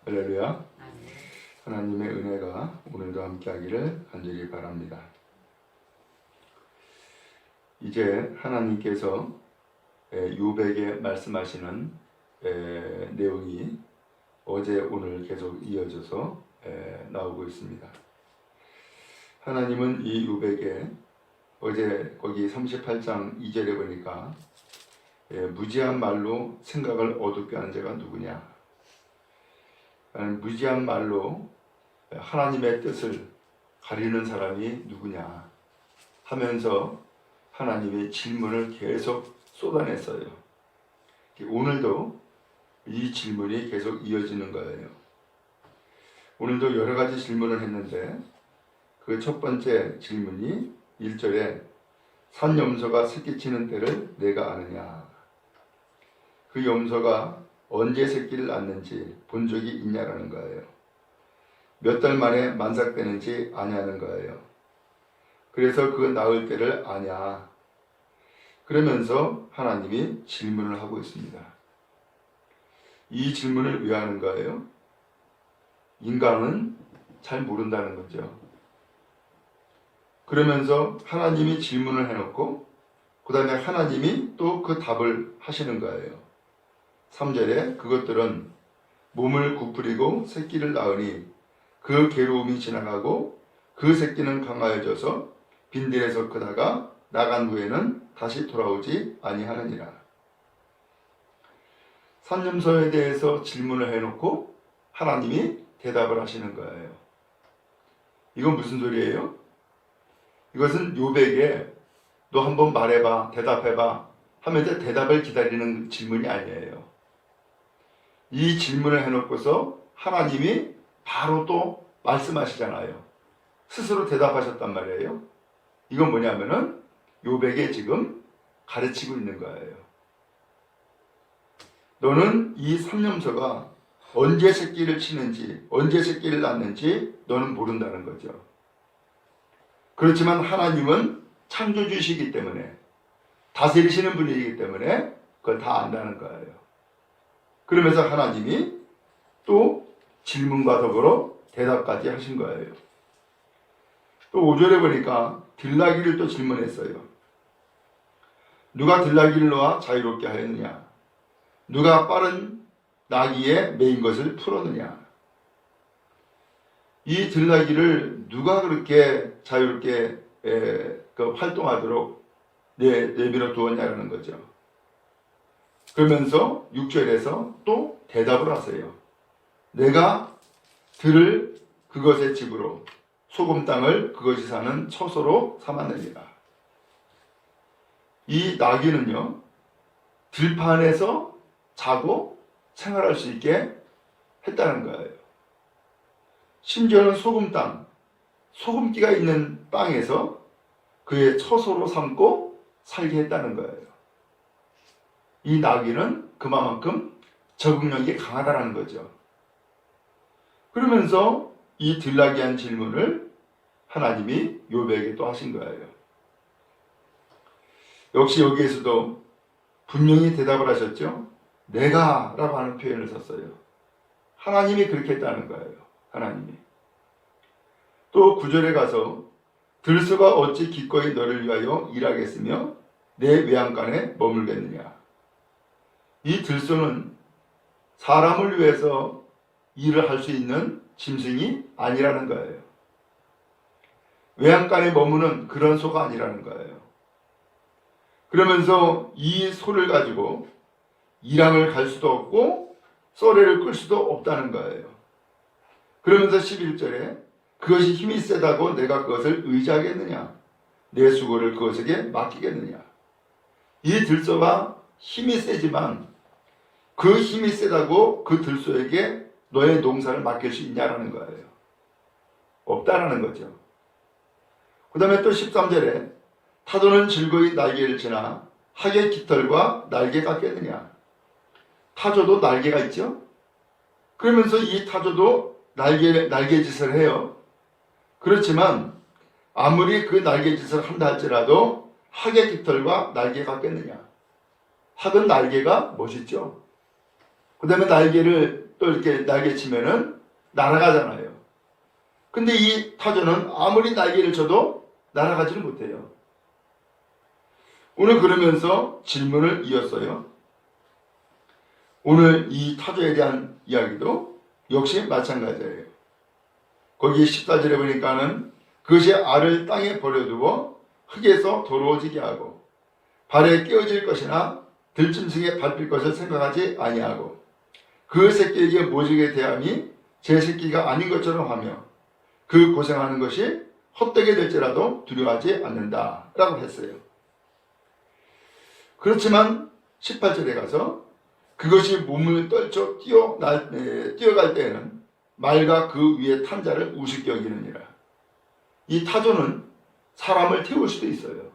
할렐루야. 하나님의 은혜가 오늘도 함께하기를 간절히 바랍니다. 이제 하나님께서 욥에게 말씀하시는 내용이 어제 오늘 계속 이어져서 나오고 있습니다. 하나님은 이 욥에게 어제 거기 38장 2절에 보니까 무지한 말로 생각을 어둡게 하는 자가 누구냐, 무지한 말로 하나님의 뜻을 가리는 사람이 누구냐 하면서 하나님의 질문을 계속 쏟아냈어요. 오늘도 이 질문이 계속 이어지는 거예요. 오늘도 여러 가지 질문을 했는데 그 첫 번째 질문이 1절에 산 염소가 새끼치는 때를 내가 아느냐, 그 염소가 언제 새끼를 낳는지 본 적이 있냐라는 거예요. 몇 달 만에 만삭되는지 아냐는 거예요. 그래서 그 낳을 때를 아냐, 그러면서 하나님이 질문을 하고 있습니다. 이 질문을 왜 하는 거예요? 인간은 잘 모른다는 거죠. 그러면서 하나님이 질문을 해놓고 그 다음에 하나님이 또 그 답을 하시는 거예요. 3절에 그것들은 몸을 구부리고 새끼를 낳으니 그 괴로움이 지나가고 그 새끼는 강하여져서 빈들에서 크다가 나간 후에는 다시 돌아오지 아니하느니라. 산염소에 대해서 질문을 해놓고 하나님이 대답을 하시는 거예요. 이건 무슨 소리예요? 이것은 욥에게 너 한번 말해봐, 대답해봐 하면서 대답을 기다리는 질문이 아니에요. 이 질문을 해놓고서 하나님이 바로 또 말씀하시잖아요. 스스로 대답하셨단 말이에요. 이건 뭐냐면은 욥에게 지금 가르치고 있는 거예요. 너는 이 산염소가 언제 새끼를 치는지, 언제 새끼를 낳는지 너는 모른다는 거죠. 그렇지만 하나님은 창조주시기 때문에, 다스리시는 분이기 때문에 그걸 다 안다는 거예요. 그러면서 하나님이 또 질문과 더불어 대답까지 하신 거예요. 또 5절에 보니까 들나귀를 또 질문했어요. 누가 들나귀를 놓아 자유롭게 하였느냐? 누가 빠른 나귀에 매인 것을 풀었느냐? 이 들나귀를 누가 그렇게 자유롭게 활동하도록 내버려 두었냐라는 거죠. 그러면서 6절에서 또 대답을 하세요. 내가 들을 그것의 집으로 소금 땅을 그것이 사는 처소로 삼았느니라. 이 나귀는요, 들판에서 자고 생활할 수 있게 했다는 거예요. 심지어는 소금 땅, 소금기가 있는 땅에서 그의 처소로 삼고 살게 했다는 거예요. 이 나귀는 그만큼 적응력이 강하다는 거죠. 그러면서 이 들나귀한 질문을 하나님이 욥에게 또 하신 거예요. 역시 여기에서도 분명히 대답을 하셨죠. 내가 라고 하는 표현을 썼어요. 하나님이 그렇게 했다는 거예요. 하나님이. 또 9절에 가서 들소가 어찌 기꺼이 너를 위하여 일하겠으며 내 외양간에 머물겠느냐. 이 들소는 사람을 위해서 일을 할 수 있는 짐승이 아니라는 거예요. 외양간에 머무는 그런 소가 아니라는 거예요. 그러면서 이 소를 가지고 일함을 갈 수도 없고 쏘레를 끌 수도 없다는 거예요. 그러면서 11절에 그것이 힘이 세다고 내가 그것을 의지하겠느냐, 내 수고를 그것에게 맡기겠느냐. 이 들소가 힘이 세지만 그 힘이 세다고 그 들소에게 너의 농사를 맡길 수 있냐라는 거예요. 없다라는 거죠. 그 다음에 또 13절에 타조는 즐거이 날개를 치나 학의 깃털과 날개 같겠느냐. 타조도 날개가 있죠. 그러면서 이 타조도 날개짓을 해요. 그렇지만 아무리 그 날개짓을 한다 할지라도 학의 깃털과 날개 같겠느냐. 학은 날개가 멋있죠. 그 다음에 날개를 또 이렇게 날개 치면은 날아가잖아요. 근데 이 타조는 아무리 날개를 쳐도 날아가지는 못해요. 오늘 그러면서 질문을 이었어요. 오늘 이 타조에 대한 이야기도 역시 마찬가지예요. 거기 14절에 보니까는 그것이 알을 땅에 버려두어 흙에서 더러워지게 하고 발에 끼어질 것이나 들짐승에 밟힐 것을 생각하지 아니하고 그 새끼에게 모질게 대함이 제 새끼가 아닌 것처럼 하며 그 고생하는 것이 헛되게 될지라도 두려워하지 않는다 라고 했어요. 그렇지만 18절에 가서 그것이 몸을 떨쳐 뛰어갈 때에는 말과 그 위에 탄 자를 우습게 여기느니라. 이 타조는 사람을 태울 수도 있어요.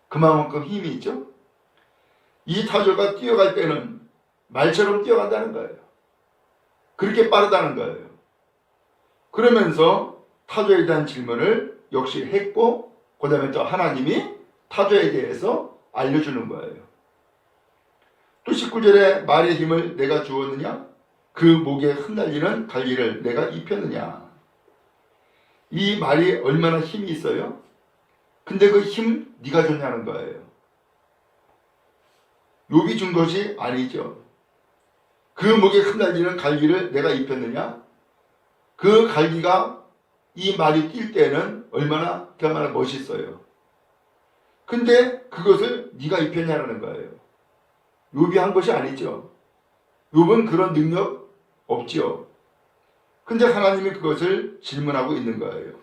그만큼 힘이 있죠. 이 타조가 뛰어갈 때는 말처럼 뛰어간다는 거예요. 그렇게 빠르다는 거예요. 그러면서 타조에 대한 질문을 역시 했고 그 다음에 또 하나님이 타조에 대해서 알려주는 거예요. 또 19절에 말의 힘을 내가 주었느냐? 그 목에 흩날리는 갈기를 내가 입혔느냐? 이 말이 얼마나 힘이 있어요? 근데 그 힘 네가 줬냐는 거예요. 욥이 준 것이 아니죠. 그 목에 흩날리는 갈기를 내가 입혔느냐? 그 갈기가 이 말이 뛸 때는 얼마나 멋있어요. 근데 그것을 네가 입혔냐라는 거예요. 욥이 한 것이 아니죠. 욥은 그런 능력 없지요. 근데 하나님이 그것을 질문하고 있는 거예요.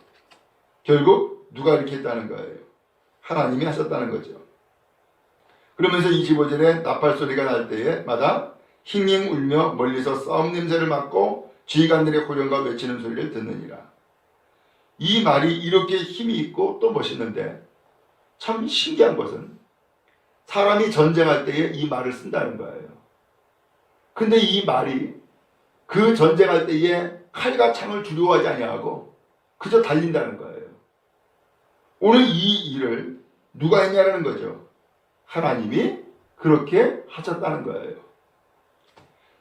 결국 누가 이렇게 했다는 거예요? 하나님이 하셨다는 거죠. 그러면서 25절에 나팔 소리가 날 때에마다 힝힝 울며 멀리서 싸움 냄새를 맡고 지휘관들의 호령과 외치는 소리를 듣느니라. 이 말이 이렇게 힘이 있고 또 멋있는데 참 신기한 것은 사람이 전쟁할 때에 이 말을 쓴다는 거예요. 근데 이 말이 그 전쟁할 때에 칼과 창을 두려워하지 아니하고 그저 달린다는 거예요. 오늘 이 일을 누가 했냐라는 거죠. 하나님이 그렇게 하셨다는 거예요.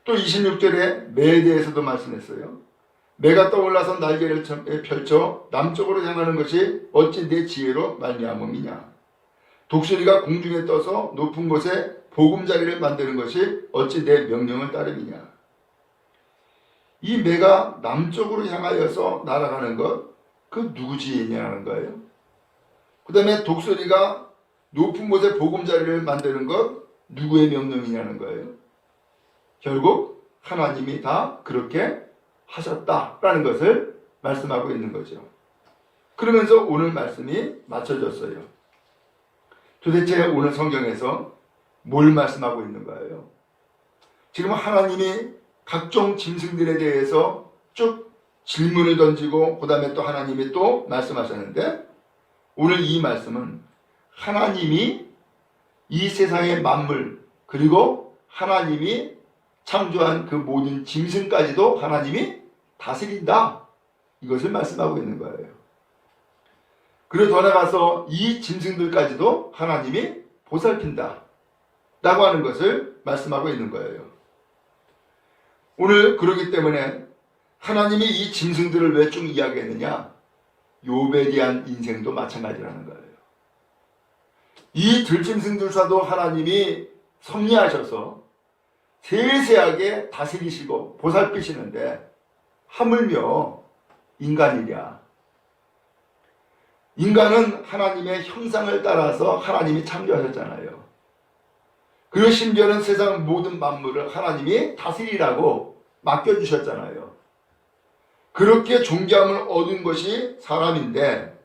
또 26절에 매에 대해서도 말씀했어요. 매가 떠올라서 날개를 펼쳐 남쪽으로 향하는 것이 어찌 내 지혜로 말미암음이냐. 독수리가 공중에 떠서 높은 곳에 보금자리를 만드는 것이 어찌 내 명령을 따름이냐. 이 매가 남쪽으로 향하여서 날아가는 것, 그 누구 지혜냐는 거예요. 그 다음에 독수리가 높은 곳에 보금자리를 만드는 것, 누구의 명령이냐는 거예요. 결국 하나님이 다 그렇게 하셨다라는 것을 말씀하고 있는 거죠. 그러면서 오늘 말씀이 맞춰졌어요. 도대체 오늘 성경에서 뭘 말씀하고 있는 거예요? 지금 하나님이 각종 짐승들에 대해서 쭉 질문을 던지고 그 다음에 또 하나님이 또 말씀하셨는데 오늘 이 말씀은 하나님이 이 세상의 만물 그리고 하나님이 창조한 그 모든 짐승까지도 하나님이 다스린다. 이것을 말씀하고 있는 거예요. 그리고 더 나아가서 이 짐승들까지도 하나님이 보살핀다. 라고 하는 것을 말씀하고 있는 거예요. 오늘 그러기 때문에 하나님이 이 짐승들을 왜 쭉 이야기했느냐? 욥에 대한 인생도 마찬가지라는 거예요. 이 들짐승들사도 하나님이 섭리하셔서 세세하게 다스리시고 보살피시는데 하물며 인간이랴. 인간은 하나님의 형상을 따라서 하나님이 창조하셨잖아요. 그리고 심지어는 세상 모든 만물을 하나님이 다스리라고 맡겨주셨잖아요. 그렇게 존귀함을 얻은 것이 사람인데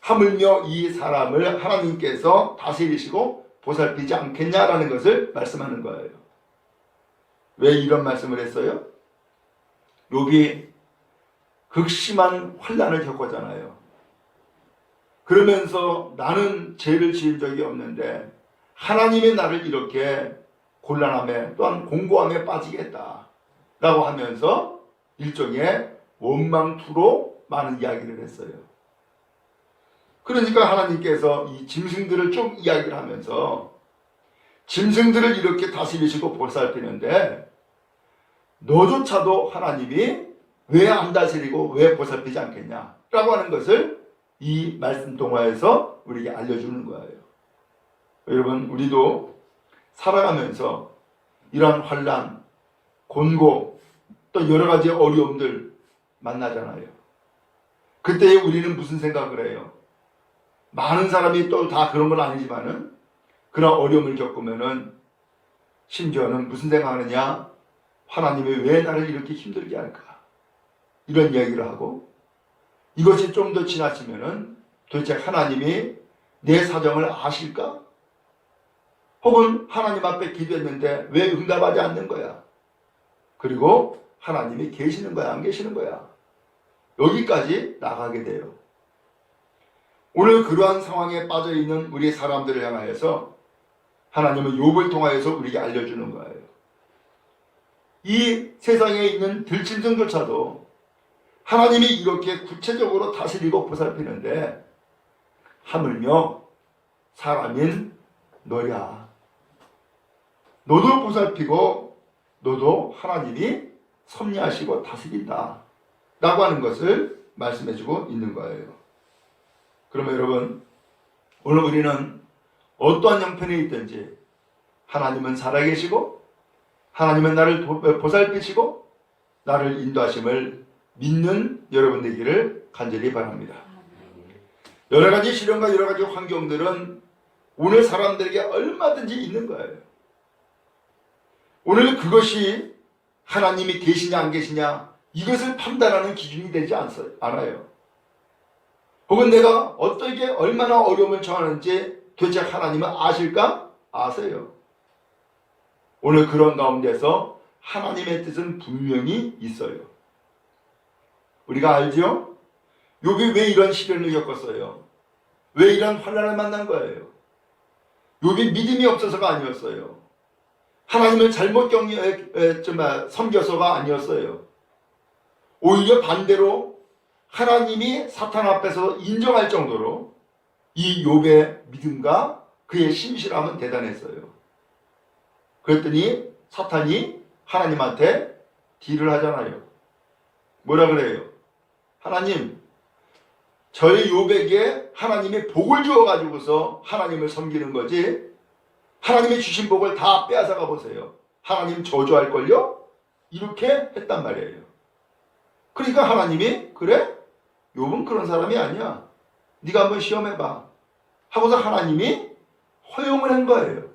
하물며 이 사람을 하나님께서 다스리시고 보살피지 않겠냐라는 것을 말씀하는 거예요. 왜 이런 말씀을 했어요? 욥이 극심한 환난을 겪었잖아요. 그러면서 나는 죄를 지은 적이 없는데 하나님이 나를 이렇게 곤란함에 또한 공고함에 빠지게 했다 라고 하면서 일종의 원망투로 많은 이야기를 했어요. 그러니까 하나님께서 이 짐승들을 쭉 이야기를 하면서 짐승들을 이렇게 다스리시고 보살피는데 너조차도 하나님이 왜 안 다스리고 왜 보살피지 않겠냐라고 하는 것을 이 말씀 동화에서 우리에게 알려주는 거예요. 여러분, 우리도 살아가면서 이러한 환난, 곤고, 또 여러 가지 어려움들 만나잖아요. 그때 우리는 무슨 생각을 해요? 많은 사람이 또 다 그런 건 아니지만은 그런 어려움을 겪으면은 심지어는 무슨 생각하느냐? 하나님이 왜 나를 이렇게 힘들게 할까? 이런 이야기를 하고, 이것이 좀 더 지나치면은 도대체 하나님이 내 사정을 아실까? 혹은 하나님 앞에 기도했는데 왜 응답하지 않는 거야? 그리고 하나님이 계시는 거야, 안 계시는 거야? 여기까지 나가게 돼요. 오늘 그러한 상황에 빠져 있는 우리 사람들을 향하여서 하나님은 욥을 통하여서 우리에게 알려주는 거예요. 이 세상에 있는 들짐승조차도 하나님이 이렇게 구체적으로 다스리고 보살피는데 하물며 사람인 너랴. 너도 보살피고 너도 하나님이 섭리하시고 다스린다 라고 하는 것을 말씀해주고 있는 거예요. 그러면 여러분, 오늘 우리는 어떠한 형편에 있든지 하나님은 살아계시고 하나님은 나를 보살피시고 나를 인도하심을 믿는 여러분 되기를 간절히 바랍니다. 여러 가지 시련과 여러 가지 환경들은 오늘 사람들에게 얼마든지 있는 거예요. 오늘 그것이 하나님이 계시냐 안 계시냐 이것을 판단하는 기준이 되지 않아요. 혹은 내가 어떻게 얼마나 어려움을 처하는지 도대체 하나님은 아실까? 아세요. 오늘 그런 가운데서 하나님의 뜻은 분명히 있어요. 우리가 알죠? 욥이 왜 이런 시련을 겪었어요? 왜 이런 환난을 만난 거예요? 욥이 믿음이 없어서가 아니었어요. 하나님을 잘못 섬겨서가 아니었어요. 오히려 반대로 하나님이 사탄 앞에서 인정할 정도로 이 욥의 믿음과 그의 신실함은 대단했어요. 그랬더니 사탄이 하나님한테 딜을 하잖아요. 뭐라 그래요? 하나님, 저희 욥에게 하나님이 복을 주어가지고서 하나님을 섬기는 거지 하나님이 주신 복을 다 빼앗아가 보세요. 하나님 저주할걸요? 이렇게 했단 말이에요. 그러니까 하나님이 그래? 욥은 그런 사람이 아니야. 네가 한번 시험해봐. 하고서 하나님이 허용을 한 거예요.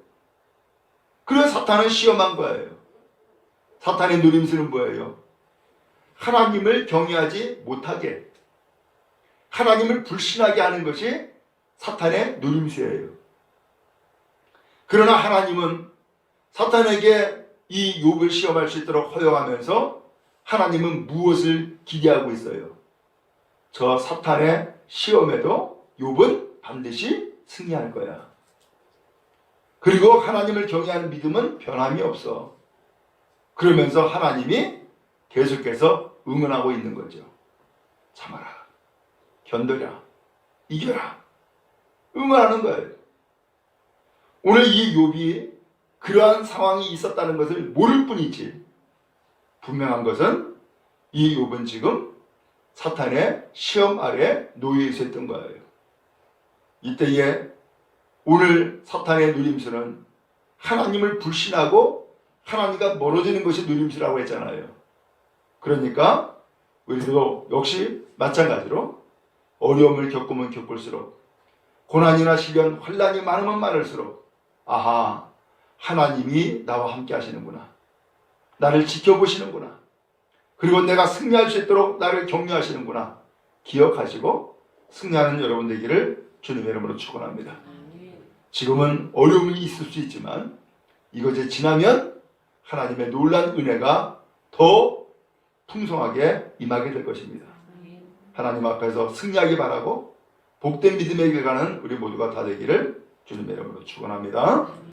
그래서 사탄은 시험한 거예요. 사탄의 노림수는 뭐예요? 하나님을 경외하지 못하게, 하나님을 불신하게 하는 것이 사탄의 노림수예요. 그러나 하나님은 사탄에게 이 욥을 시험할 수 있도록 허용하면서 하나님은 무엇을 기대하고 있어요? 저 사탄의 시험에도 욥은 반드시 승리할 거야. 그리고 하나님을 경외하는 믿음은 변함이 없어. 그러면서 하나님이 계속해서 응원하고 있는 거죠. 참아라, 견뎌라, 이겨라, 응원하는 거예요. 오늘 이 욥이 그러한 상황이 있었다는 것을 모를 뿐이지 분명한 것은 이 욥은 지금 사탄의 시험 아래 놓여 있었던 거예요. 이때에 오늘 사탄의 누림수는 하나님을 불신하고 하나님과 멀어지는 것이 누림수라고 했잖아요. 그러니까 우리도 역시 마찬가지로 어려움을 겪으면 겪을수록 고난이나 시련, 환난이 많으면 많을수록 아하, 하나님이 나와 함께 하시는구나. 나를 지켜보시는구나. 그리고 내가 승리할 수 있도록 나를 격려하시는구나. 기억하시고 승리하는 여러분 되기를 주님의 이름으로 축원합니다. 지금은 어려움이 있을 수 있지만 이것이 지나면 하나님의 놀라운 은혜가 더 풍성하게 임하게 될 것입니다. 하나님 앞에서 승리하기 바라고 복된 믿음의 길 가는 우리 모두가 다 되기를 주님의 이름으로 축원합니다.